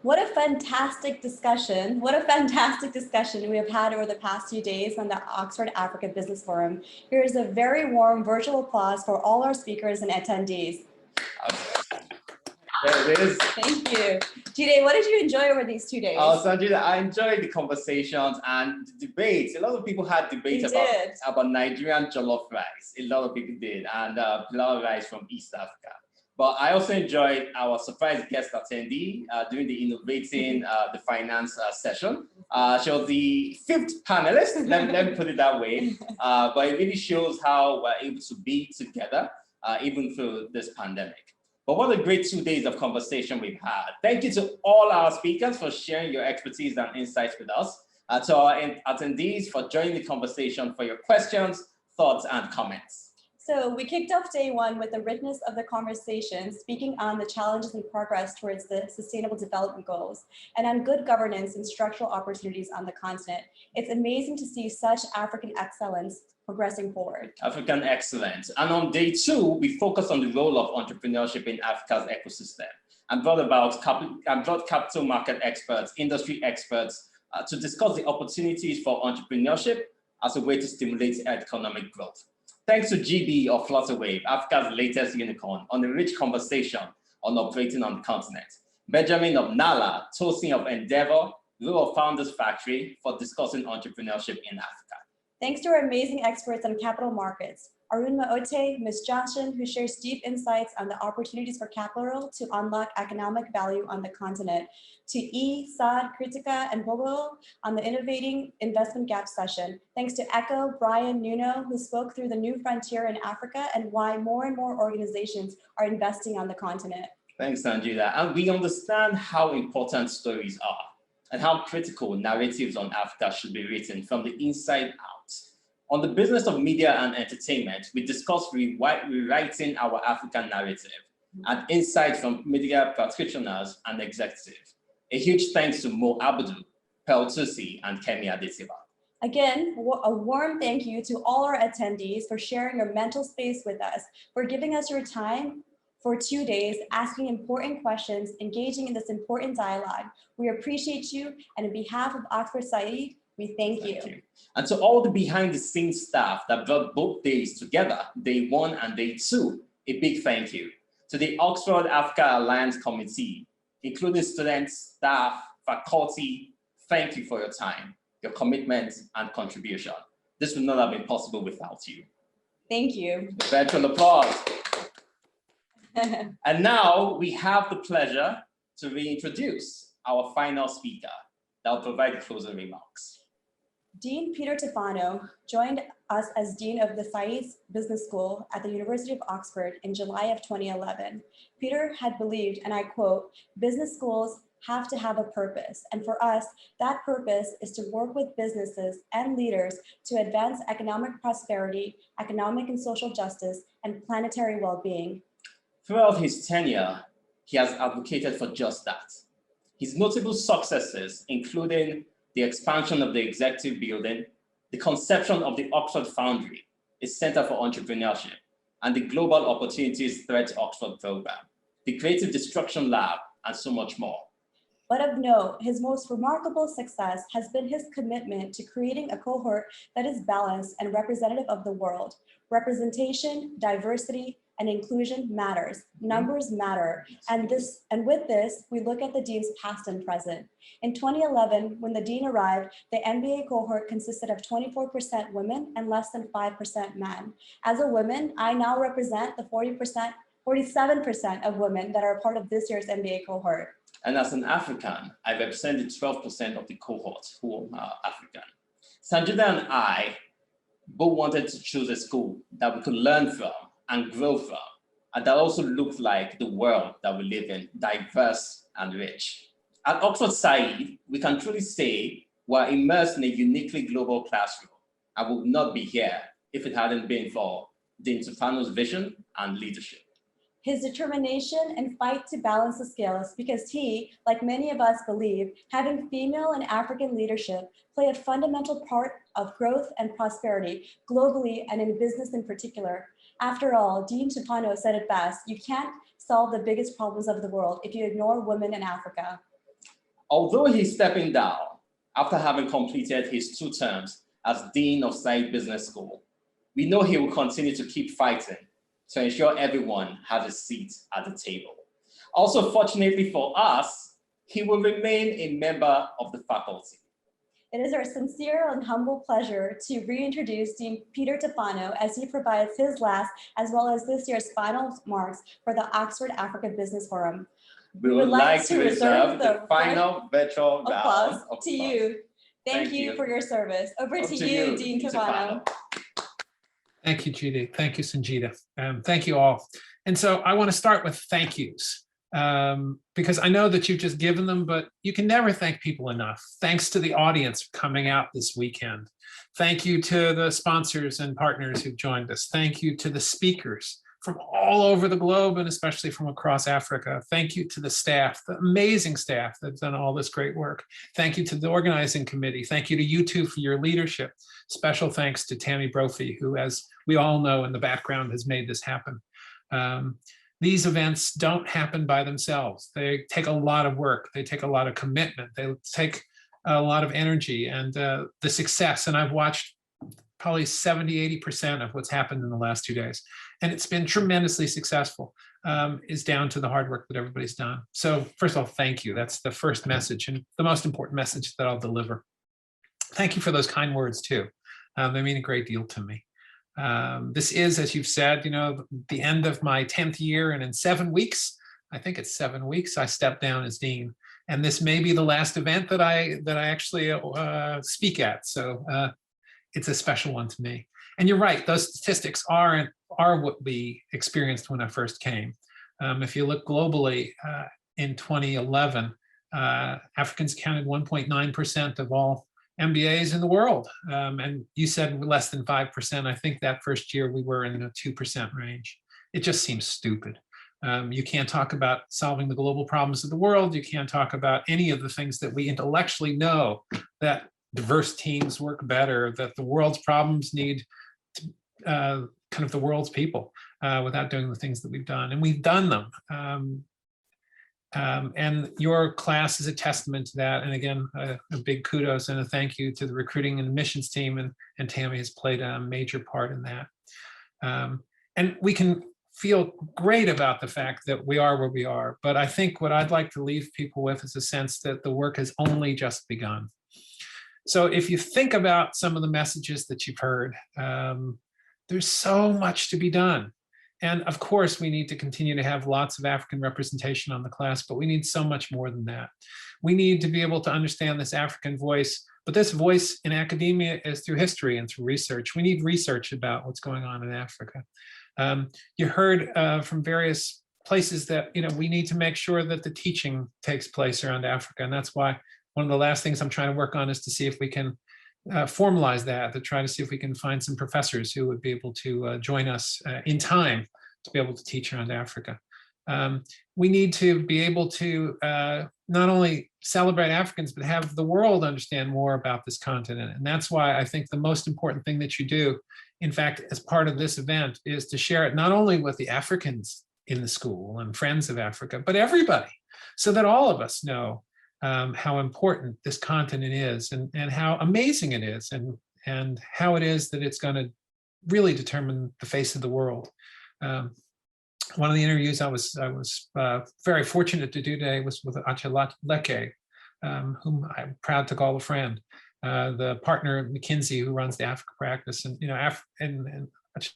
What a fantastic discussion. What a fantastic discussion we have had over the past few days on the Oxford Africa Business Forum. Here is a very warm virtual applause for all our speakers and attendees. There it is. Thank you. Jide, what did you enjoy over these 2 days? Sanjida, I enjoyed the conversations and the debates. A lot of people had debates about Nigerian jollof rice. A lot of people did, and pilau rice from East Africa. But I also enjoyed our surprise guest attendee during the innovating the finance session. She was the 5th panelist, let me put it that way. But it really shows how we're able to be together even through this pandemic. But what a great 2 days of conversation we've had. Thank you to all our speakers for sharing your expertise and insights with us. To our attendees for joining the conversation, for your questions, thoughts, and comments. So we kicked off day 1 with the richness of the conversation, speaking on the challenges and progress towards the Sustainable Development Goals and on good governance and structural opportunities on the continent. It's amazing to see such African excellence progressing forward. African excellence. And on day 2, we focused on the role of entrepreneurship in Africa's ecosystem and brought capital market experts, industry experts to discuss the opportunities for entrepreneurship as a way to stimulate economic growth. Thanks to GB of Flutterwave, Africa's latest unicorn, on a rich conversation on operating on the continent. Benjamin of Nala, Tosin of Endeavor, Lou of Founders Factory for discussing entrepreneurship in Africa. Thanks to our amazing experts on capital markets, Arun Maote, Ms. Johnson, who shares deep insights on the opportunities for capital to unlock economic value on the continent, to E, Saad, Kritika, and Bobo on the Innovating Investment Gap session. Thanks to Echo, Brian, Nuno, who spoke through the new frontier in Africa and why more and more organizations are investing on the continent. Thanks, Sanjida. And we understand how important stories are and how critical narratives on Africa should be written from the inside out. On the business of media and entertainment, we discussed rewriting our African narrative and insights from media practitioners and executives. A huge thanks to Mo Abudu, Pearl Tusi, and Kemi Adetiba. Again, a warm thank you to all our attendees for sharing your mental space with us, for giving us your time for 2 days, asking important questions, engaging in this important dialogue. We appreciate you, and on behalf of Oxford Saïd, we thank you. And to all the behind-the-scenes staff that brought both days together, day 1 and day 2, a big thank you. To the Oxford Africa Alliance Committee, including students, staff, faculty, thank you for your time, your commitment, and contribution. This would not have been possible without you. Thank you. A virtual applause. And now we have the pleasure to reintroduce our final speaker that will provide closing remarks. Dean Peter Tufano joined us as Dean of the Saïd Business School at the University of Oxford in July of 2011. Peter had believed, and I quote, "Business schools have to have a purpose. And for us, that purpose is to work with businesses and leaders to advance economic prosperity, economic and social justice, and planetary well-being." Throughout his tenure, he has advocated for just that. His notable successes, including the expansion of the executive building, the conception of the Oxford Foundry, a center for entrepreneurship, and the Global Opportunities Threat Oxford program, the Creative Destruction Lab, and so much more. But of note, his most remarkable success has been his commitment to creating a cohort that is balanced and representative of the world. Representation, diversity, and inclusion matters. Numbers matter. And with this, we look at the Dean's past and present. In 2011, when the Dean arrived, the MBA cohort consisted of 24% women and less than 5% men. As a woman, I now represent the 47% of women that are a part of this year's MBA cohort. And as an African, I represent the 12% of the cohort who are African. Sanjida and I both wanted to choose a school that we could learn from and grow from, and that also looked like the world that we live in, diverse and rich. At Oxford Saïd, we can truly say we're immersed in a uniquely global classroom, and we would not be here if it hadn't been for Dean Tufano's vision and leadership. His determination and fight to balance the scales, because he, like many of us, believe having female and African leadership play a fundamental part of growth and prosperity globally and in business in particular. After all, Dean Tufano said it best, you can't solve the biggest problems of the world if you ignore women in Africa. Although he's stepping down after having completed his 2 terms as Dean of Saïd Business School, we know he will continue to keep fighting to ensure everyone has a seat at the table. Also, fortunately for us, he will remain a member of the faculty. It is our sincere and humble pleasure to reintroduce Dean Peter Tufano as he provides his last as well as this year's final marks for the Oxford Africa Business Forum. We would like to reserve the final virtual applause to you. Thank you for your service. Over to you, Dean Tufano. Thank you, Judy. Thank you, Sanjida. Thank you all. And so I want to start with thank yous because I know that you've just given them, but you can never thank people enough. Thanks to the audience for coming out this weekend. Thank you to the sponsors and partners who've joined us. Thank you to the speakers from all over the globe and especially from across Africa. Thank you to the staff, the amazing staff that's done all this great work. Thank you to the organizing committee. Thank you to you two for your leadership. Special thanks to Tammy Brophy, who, as we all know in the background, has made this happen. These events don't happen by themselves. They take a lot of work. They take a lot of commitment. They take a lot of energy and the success. And I've watched probably 70, 80% of what's happened in the last 2 days. And it's been tremendously successful, is down to the hard work that everybody's done. So first of all, thank you. That's the first message and the most important message that I'll deliver. Thank you for those kind words too. They mean a great deal to me. This is, as you've said, the end of my 10th year, and in 7 weeks, I think it's 7 weeks, I stepped down as dean. And this may be the last event that I actually speak at. So it's a special one to me. And you're right, those statistics are what we experienced when I first came. If you look globally, in 2011, Africans counted 1.9% of all MBAs in the world. And you said less than 5%. I think that first year we were in the 2% range. It just seems stupid. You can't talk about solving the global problems of the world. You can't talk about any of the things that we intellectually know, that diverse teams work better, that the world's problems need kind of the world's people without doing the things that we've done. And we've done them. And your class is a testament to that. And again, a big kudos and a thank you to the recruiting and admissions team. And Tammy has played a major part in that. And we can feel great about the fact that we are where we are. But I think what I'd like to leave people with is a sense that the work has only just begun. So if you think about some of the messages that you've heard, there's so much to be done. And of course, we need to continue to have lots of African representation on the class, but we need so much more than that. We need to be able to understand this African voice, but this voice in academia is through history and through research. We need research about what's going on in Africa. You heard from various places that we need to make sure that the teaching takes place around Africa. And that's why one of the last things I'm trying to work on is to see if we can formalize that, to try to see if we can find some professors who would be able to join us in time to be able to teach around Africa. We need to be able to not only celebrate Africans, but have the world understand more about this continent. And that's why I think the most important thing that you do, in fact, as part of this event, is to share it not only with the Africans in the school and friends of Africa, but everybody, so that all of us know how important this continent is and how amazing it is and how it is that it's going to really determine the face of the world. One of the interviews I was very fortunate to do today was with Achaleke, whom I'm proud to call a friend, the partner at McKinsey who runs the Africa practice. And and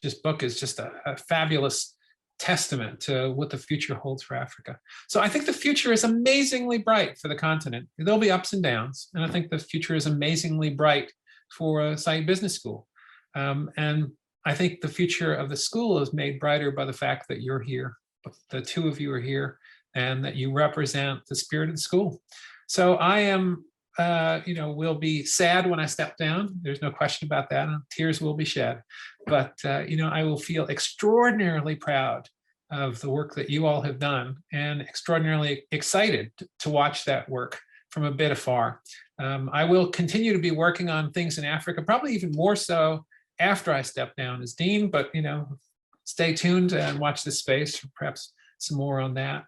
this book is just a fabulous testament to what the future holds for Africa. So I think the future is amazingly bright for the continent. There'll be ups and downs, and I think the future is amazingly bright for Saïd Business School. And I think the future of the school is made brighter by the fact that you're here, the two of you are here, and that you represent the spirit of the school. So I am, will be sad when I step down. There's no question about that, and tears will be shed. But, I will feel extraordinarily proud of the work that you all have done and extraordinarily excited to watch that work from a bit afar. I will continue to be working on things in Africa, probably even more so after I step down as dean, but stay tuned and watch this space for perhaps some more on that.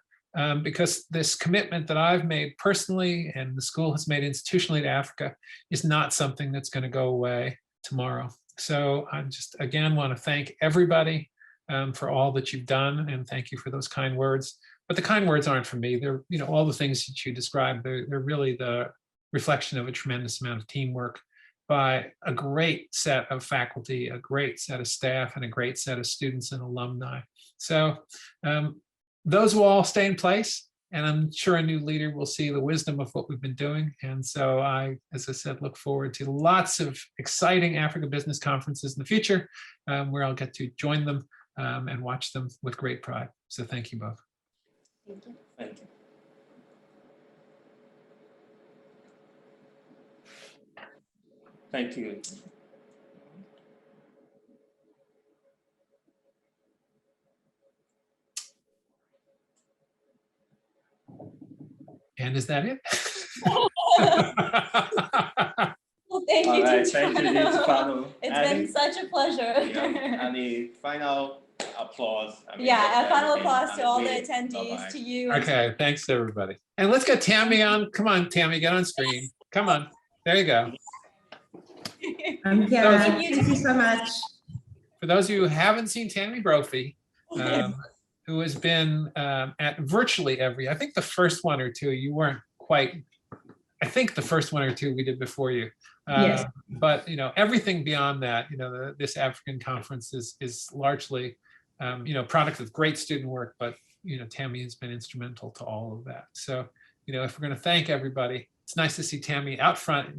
because this commitment that I've made personally and the school has made institutionally to Africa is not something that's going to go away tomorrow. So I just, again, want to thank everybody for all that you've done, and thank you for those kind words. But the kind words aren't for me. They're, all the things that you described, they're really the reflection of a tremendous amount of teamwork by a great set of faculty, a great set of staff, and a great set of students and alumni. So those will all stay in place, and I'm sure a new leader will see the wisdom of what we've been doing. And so I, as I said, look forward to lots of exciting Africa Business Conferences in the future, where I'll get to join them and watch them with great pride. So thank you both. Thank you. Thank you. Thank you. And is that it? Well, thank you, All right, thank you, Tufano. Tufano. It's been such a pleasure. Yeah, and a final applause. Yeah, a final applause to all the Bye-bye. attendees, to you. Okay, thanks everybody. And let's get Tammy on. Come on, Tammy, get on screen. Come on. There you go. I'm here. Thank you so much. For those of you who haven't seen Tammy Brophy, who has been at virtually every, I think the first one or two, you weren't quite, I think the first one or two we did before you. Yes. But everything beyond that, this African conference is largely, product of great student work, but Tammy has been instrumental to all of that. So, if we're going to thank everybody, it's nice to see Tammy out front,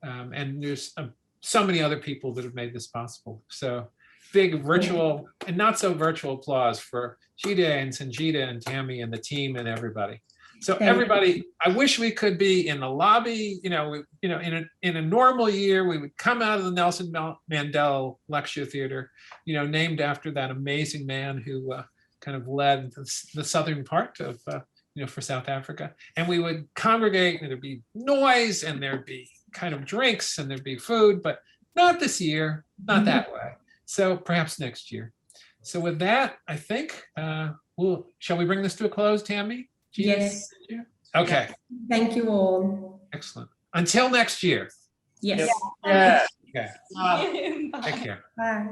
and there's so many other people that have made this possible. So big virtual and not so virtual applause for Jide and Sanjida and Tammy and the team and everybody. So everybody, I wish we could be in the lobby, in a normal year, we would come out of the Nelson Mandela Lecture Theater, named after that amazing man who kind of led the southern part of, for South Africa. And we would congregate, and there'd be noise, and there'd be kind of drinks, and there'd be food, but not this year, not that way. So perhaps next year. So with that, I think, shall we bring this to a close, Tammy? Yes. Okay. Thank you all. Excellent. Until next year. Yes. Yeah. Okay. Bye. Take care. Bye.